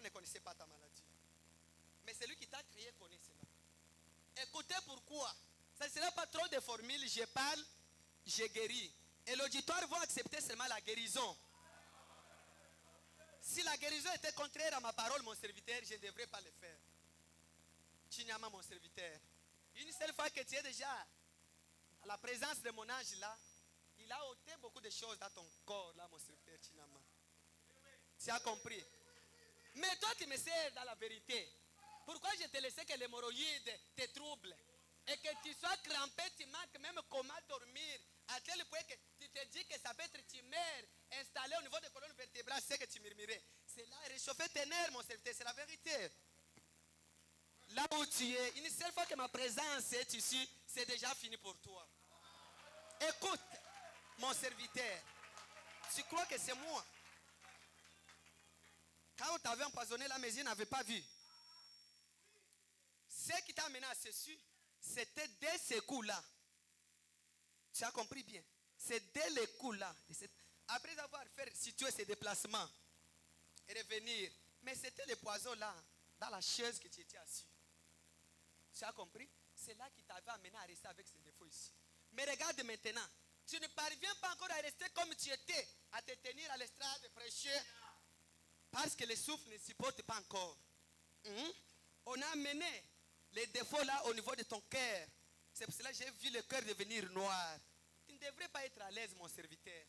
laboratoire ne connaissait pas ta maladie. Mais celui qui t'a créé connaît cela. Écoutez pourquoi. Ça ne sera pas trop de formules, je parle, je guéris. Et l'auditoire va accepter seulement la guérison. Si la guérison était contraire à ma parole, mon serviteur, je ne devrais pas le faire. Chinyama, mon serviteur. Une seule fois que tu es déjà à la présence de mon ange là, il a ôté beaucoup de choses dans ton corps là, mon serviteur Chinyama. Tu as compris? Mais toi, tu me sers dans la vérité. Pourquoi je te laissais que l'hémorroïde te trouble? Et que tu sois crampé, tu manques même comment dormir. À tel point que tu te dis que ça peut être tumeur installé au niveau des colonnes vertébrales, c'est que tu murmurais. C'est là, réchauffer tes nerfs, mon serviteur, c'est la vérité. Là où tu es, une seule fois que ma présence est ici, c'est déjà fini pour toi. Écoute, mon serviteur, tu crois que c'est moi? Quand on t'avait empoisonné, la maison n'avait pas vu. Ce qui t'a amené à ceci, c'était dès ces coups-là. Tu as compris bien? C'est dès les coups-là. Après avoir fait situer ces déplacements et revenir. Mais c'était le poison là, dans la chaise que tu étais assis. Tu as compris? C'est là qui t'avait amené à rester avec ces défauts ici. Mais regarde maintenant. Tu ne parviens pas encore à rester comme tu étais, à te tenir à l'estrade, prêcher. Parce que le souffle ne supporte pas encore. On a amené les défauts là au niveau de ton cœur. C'est pour cela que j'ai vu le cœur devenir noir. Tu ne devrais pas être à l'aise, mon serviteur.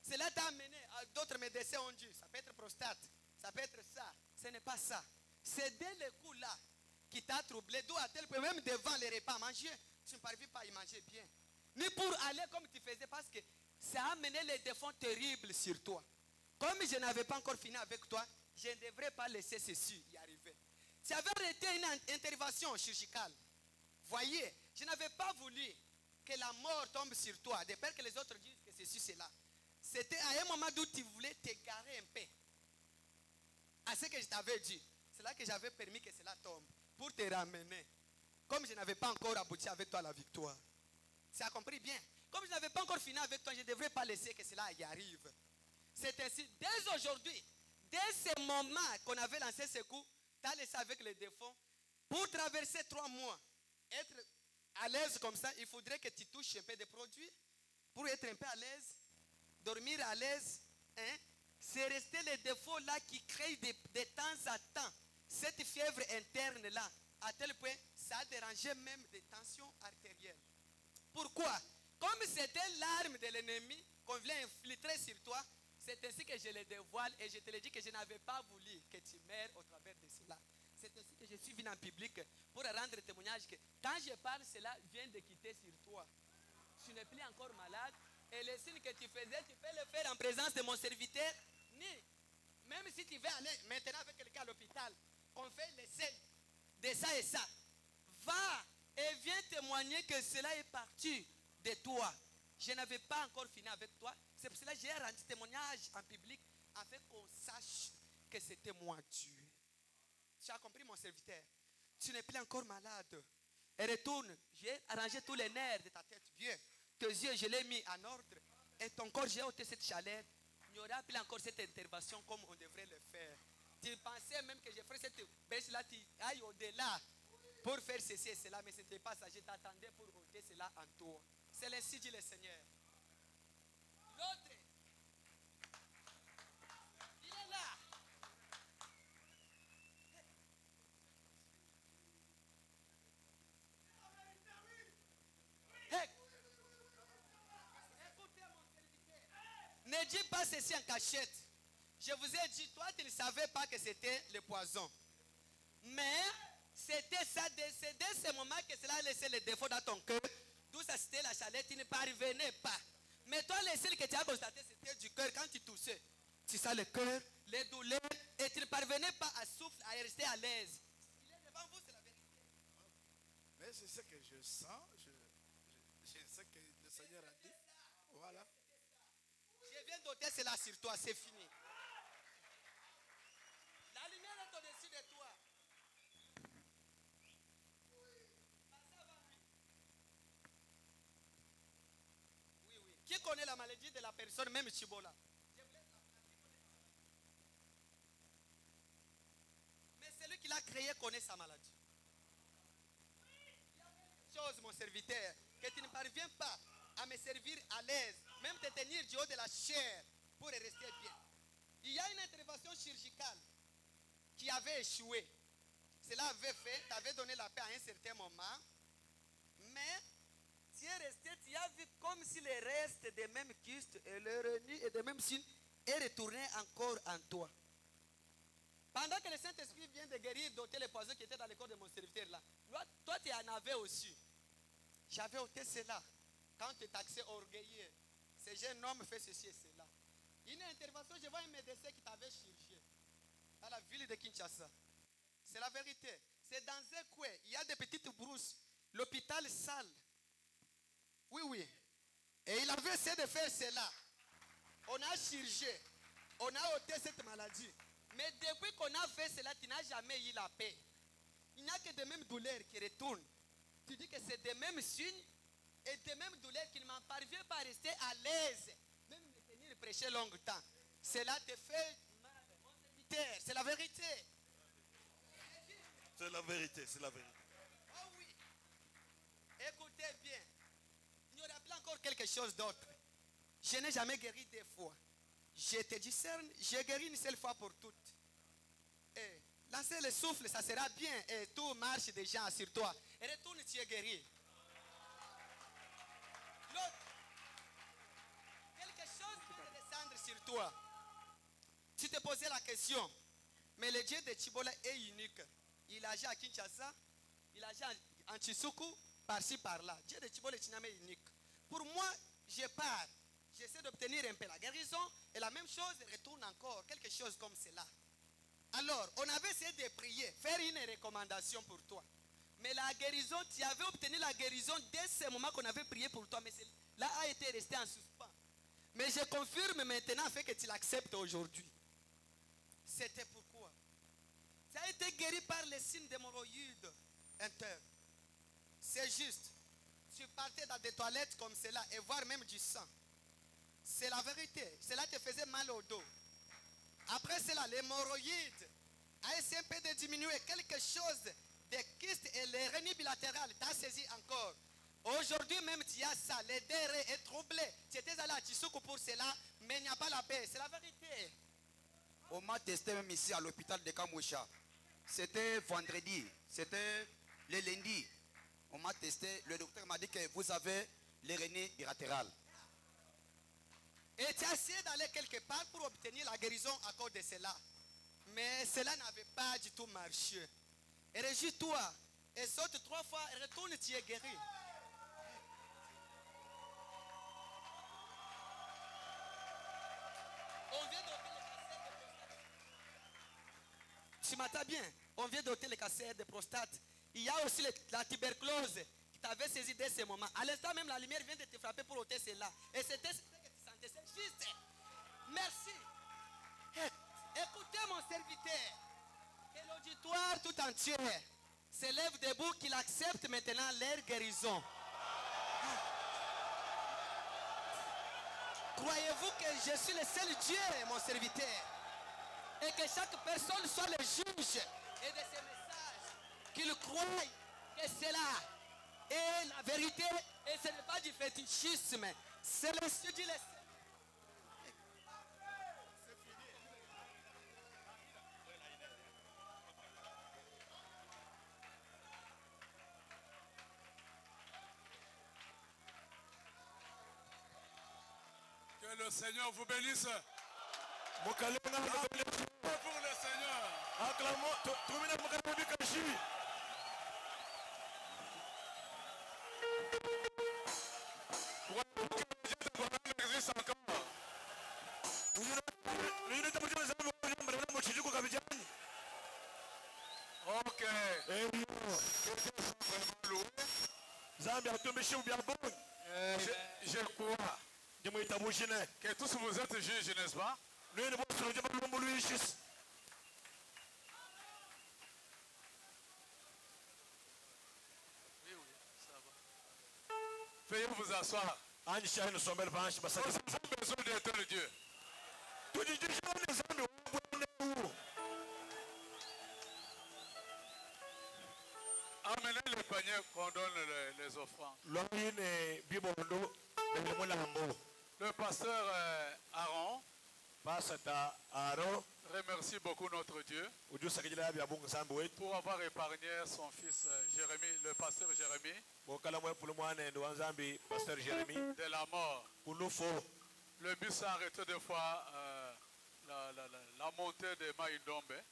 Cela t'a amené à d'autres médecins ont dit. Ça peut être prostate, ça peut être ça. Ce n'est pas ça. C'est dès le coup là qui t'a troublé. D'où à tel point, même devant les repas manger, tu ne parviens pas à y manger bien. Ni pour aller comme tu faisais, parce que ça a amené les défauts terribles sur toi. Comme je n'avais pas encore fini avec toi, je ne devrais pas laisser ceci y arriver. Tu avais arrêté une intervention chirurgicale. Voyez, je n'avais pas voulu que la mort tombe sur toi, de peur que les autres disent que ceci, c'est là. C'était à un moment où tu voulais t'égarer un peu. À ce que je t'avais dit. C'est là que j'avais permis que cela tombe. Pour te ramener. Comme je n'avais pas encore abouti avec toi à la victoire. Tu as compris bien? Comme je n'avais pas encore fini avec toi, je ne devrais pas laisser que cela y arrive. C'est ainsi, dès aujourd'hui, dès ce moment qu'on avait lancé ce coup, tu as laissé avec les défauts. Pour traverser 3 mois, être à l'aise comme ça, il faudrait que tu touches un peu de produits pour être un peu à l'aise, dormir à l'aise. Hein? C'est rester les défauts là qui créent de temps à temps cette fièvre interne là, à tel point ça a dérangé même des tensions artérielles. Pourquoi? Comme c'était l'arme de l'ennemi qu'on voulait infiltrer sur toi, c'est ainsi que je le dévoile et je te le dis que je n'avais pas voulu que tu meurs au travers de cela. C'est ainsi que je suis venu en public pour rendre témoignage que quand je parle, cela vient de quitter sur toi. Tu n'es plus encore malade et le signe que tu faisais, tu peux le faire en présence de mon serviteur. Même si tu veux aller maintenant avec quelqu'un à l'hôpital, qu'on fait l'essai de ça et ça, va et viens témoigner que cela est parti de toi. Je n'avais pas encore fini avec toi. C'est pour cela que j'ai rendu témoignage en public afin qu'on sache que c'était moi Dieu. Tu as compris mon serviteur? Tu n'es plus encore malade. Et retourne. J'ai arrangé tous les nerfs de ta tête. Viens. Tes yeux, je l'ai mis en ordre. Et ton corps, j'ai ôté cette chaleur. Il n'y aura plus encore cette intervention comme on devrait le faire. Tu pensais même que je ferais cette baisse là, tu ailles au-delà pour faire ceci et cela, mais ce n'était pas ça. Je t'attendais pour ôter cela en toi. C'est ainsi dit le Seigneur. L'autre, il est là. Hey. Écoutez mon serviteur. Ne dis pas ceci en cachette. Je vous ai dit, toi tu ne savais pas que c'était le poison. Mais c'était ça, c'est dès ce moment que cela a laissé les défauts dans ton cœur. D'où ça c'était la chaleur, tu ne parvenais pas. Mais toi, le seul que tu as constaté, c'était du cœur. Quand tu toussais, tu sens le cœur, les douleurs, et tu ne parvenais pas à souffler, à rester à l'aise. Il est devant vous, c'est la vérité. Mais c'est ce que je sens. C'est ce que le Seigneur a dit. Voilà. Je viens d'ôter cela sur toi, c'est fini. La lumière est au-dessus de toi. Oui, oui. Qui connaît la maladie de la personne, même Chibola? créé connaît sa maladie. Chose, mon serviteur, que tu ne parviens pas à me servir à l'aise, même te tenir du haut de la chair pour rester bien. Il y a une intervention chirurgicale qui avait échoué. Cela avait fait, tu avais donné la paix à un certain moment, mais tu es resté, tu as vu comme si les restes des mêmes kystes et le renu et des mêmes signes est retourné encore en toi. Pendant que le Saint-Esprit vient de guérir, d'ôter les poisons qui étaient dans le corps de mon serviteur là, toi tu en avais aussi. J'avais ôté cela. Quand tu taxais orgueilleux, ce jeune homme fait ceci et cela. Une intervention, je vois un médecin qui t'avait chirurgien à la ville de Kinshasa. C'est la vérité. C'est dans un coin. Il y a des petites brousses. L'hôpital sale. Oui, oui. Et il avait essayé de faire cela. On a chirurgé. On a ôté cette maladie. Mais depuis qu'on a fait cela, tu n'as jamais eu la paix. Il n'y a que des mêmes douleurs qui retournent. Tu dis que c'est des mêmes signes et des mêmes douleurs qui ne m'en parviennent pas à rester à l'aise. Même me tenir prêcher longtemps. Cela te fait mal, mon serviteur. C'est la vérité. C'est la vérité, c'est la vérité. Oh oui. Écoutez bien. Il y aura pas encore quelque chose d'autre. Je n'ai jamais guéri deux fois. Je te discerne, j'ai guéri une seule fois pour toutes. Et lancer le souffle, ça sera bien. Et tout marche déjà sur toi. Et retourne, tu es guéri. L'autre, quelque chose va descendre sur toi. Tu te posais la question. Mais le Dieu de Chibola est unique. Il agit à Kinshasa, il agit en Chisuku, par-ci, par-là. Dieu de Chibola est unique. Pour moi, je pars. J'essaie d'obtenir un peu la guérison. Et la même chose retourne encore. Quelque chose comme cela. Alors, on avait essayé de prier, faire une recommandation pour toi. Mais la guérison, tu avais obtenu la guérison dès ce moment qu'on avait prié pour toi. Mais cela a été resté en suspens. Mais je confirme maintenant afin que tu l'acceptes aujourd'hui. C'était pourquoi. Tu as été guéri par les signes d'hémorroïdes internes. C'est juste. Tu partais dans des toilettes comme cela et voir même du sang. C'est la vérité. Cela te faisait mal au dos. Après cela, l'hémorroïde a essayé un peu de diminuer quelque chose de kyste et les renies bilatérales. Tu as saisi encore. Aujourd'hui même, tu as ça. Les DR est troublé. Tu étais allé à Chisuku pour cela, mais il n'y a pas la paix. C'est la vérité. On m'a testé même ici à l'hôpital de Kamoucha. C'était vendredi. C'était le lundi. On m'a testé. Le docteur m'a dit que vous avez les renies bilatérales. Et tu as essayé d'aller quelque part pour obtenir la guérison à cause de cela. Mais cela n'avait pas du tout marché. Et réjouis-toi. Et saute 3 fois et retourne, tu es guéri. On vient d'ôter le cancer de prostate. Tu m'entends bien? On vient d'ôter le cancer de prostate. Il y a aussi la tuberculose qui t'avait saisi dès ce moment. À l'instant même, la lumière vient de te frapper pour ôter cela. Et c'était ce que tu sentais. C'est juste. Merci. Écoutez mon serviteur. Que l'auditoire tout entier se lève debout, qu'il accepte maintenant leur guérison. Croyez-vous que je suis le seul Dieu, mon serviteur? Et que chaque personne soit le juge et de ces messages, qu'il croie que c'est là. Et la vérité, et ce n'est pas du fétichisme, c'est le studio. Que le Seigneur vous bénisse. Mokalena Applaudissez pour le Seigneur. acclamons, tumina mukalabi kashi. Existe encore. Ok. Zambi atumishi ubyabuni. Je crois que tous vous êtes juges, n'est-ce pas? Nini bosi unajua mambo luishi. Oui, oui, ça va. Veuillez vous asseoir. Anji shahini sombele panshi Nous basaka. avons besoin d'éteindre Dieu. Tujijishane zambi wabone huu. panier qu'on donne les offrandes. Loine bibondo bele mulambo. Le pasteur Aaron Pasata aro remercie beaucoup notre Dieu ujusa kijila bya bungu sambu wetu. pour avoir épargné son fils Jérémie, le pasteur Jérémie, Bokala mwe pulumwane ndo wanzambi Pasteur Jérémie. de la mort. Kulufo. Le bus a arrêté deux fois la montée de Maïndombe.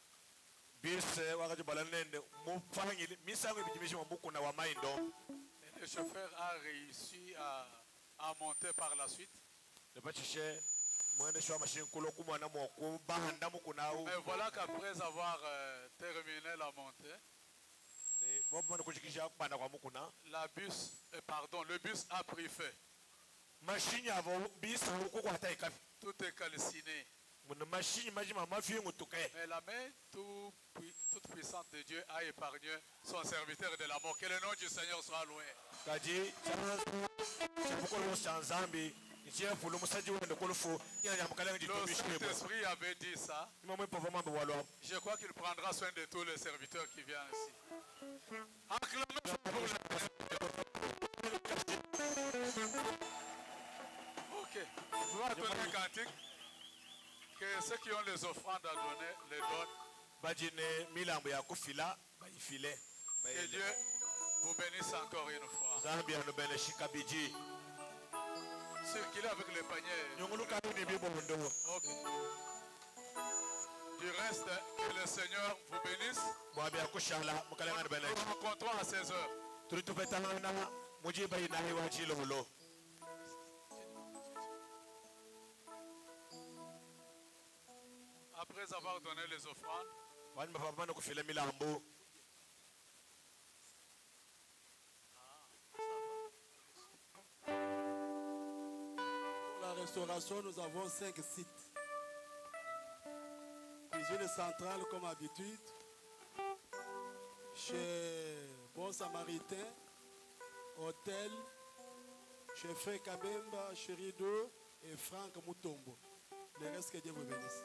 Bise wakati balanende mufanyi misango bijimishi mbuku na wa maindo. Et le chauffeur a réussi à monter par la suite. Ne pachishe mwende shwa machine kulo kumwana moku bahanda mukunau. Mais voilà qu'après avoir terminé la montée, le bus a pris feu. Tout est calciné. Mais la main toute puissante de Dieu a épargné son serviteur de la mort. Que le nom du Seigneur soit loué. Le Saint-Esprit avait dit ça. Je crois qu'il prendra soin de tous les serviteurs qui viennent ici. Acclamez pour ok. Vous pouvez donner un cantique. Que ceux qui ont les offrandes à donner, les donnent. Que Dieu vous bénisse encore une fois. Circulez avec le panier. Okay. Du reste, que le Seigneur vous bénisse. Nous rencontrons à 16 heures. Après avoir donné les offrandes, pour la restauration, nous avons 5 sites. Cuisine centrale comme habitude, chez Bon Samaritain, Hôtel, chez Frère Kabemba, chez Rideau et Franck Moutombo. Le reste, que Dieu vous bénisse.